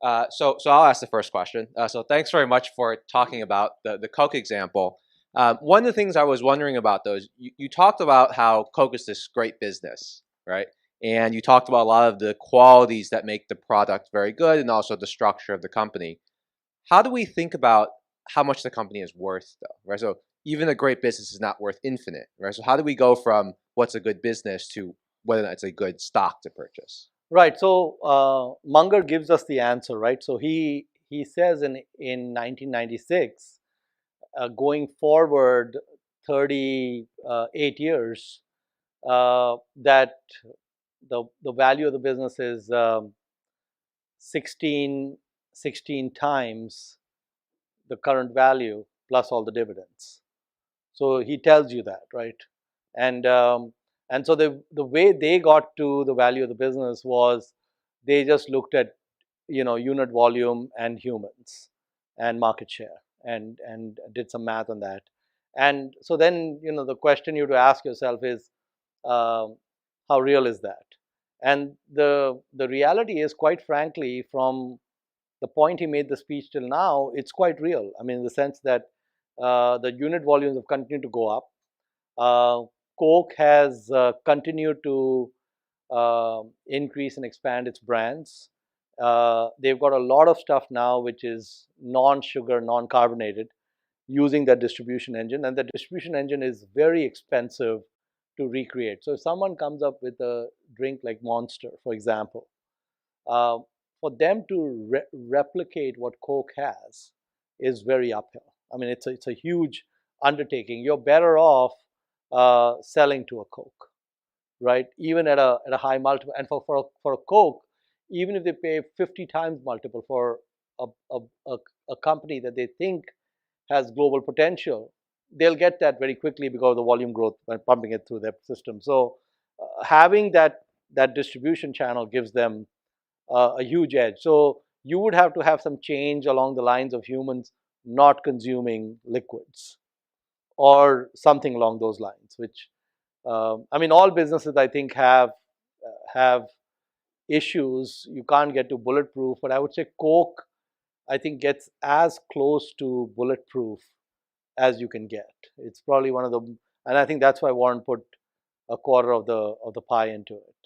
So I'll ask the first question. So thanks very much for talking about the Coke example. One of the things I was wondering about though is you talked about how Coke is this great business, right? And you talked about a lot of the qualities that make the product very good and also the structure of the company. How do we think about how much the company is worth though, right? So even a great business is not worth infinite, right? So how do we go from what's a good business to whether it's a good stock to purchase? Right. So Munger gives us the answer, right? So he says in 1996, going forward 38 years, that the value of the business is 16 16 times the current value plus all the dividends. So he tells you that, right? And and so the way they got to the value of the business was they just looked at unit volume and humans and market share and did some math on that. And so then the question you have to ask yourself is, um, how real is that? And the reality is, quite frankly, from the point he made the speech till now, it's quite real. I mean, in the sense that the unit volumes have continued to go up. uh, Coke has continued to increase and expand its brands. They've got a lot of stuff now which is non-sugar, non-carbonated, using that distribution engine, and the distribution engine is very expensive to recreate. So if someone comes up with a drink like Monster, for example, uh, for them to replicate what Coke has is very uphill. I mean, it's a huge undertaking. You're better off selling to a Coke, right? Even at a high multiple. And for a Coke, even if they pay 50 times multiple for a, a, a, a company that they think has global potential, they'll get that very quickly because of the volume growth by pumping it through their system. So having that distribution channel gives them a huge edge. So you would have to have some change along the lines of humans not consuming liquids or something along those lines. Which I mean, all businesses I think have issues. You can't get to bulletproof, but I would say Coke, I think, gets as close to bulletproof as you can get. It's probably one of the, and I think that's why Warren put a quarter of the pie into it.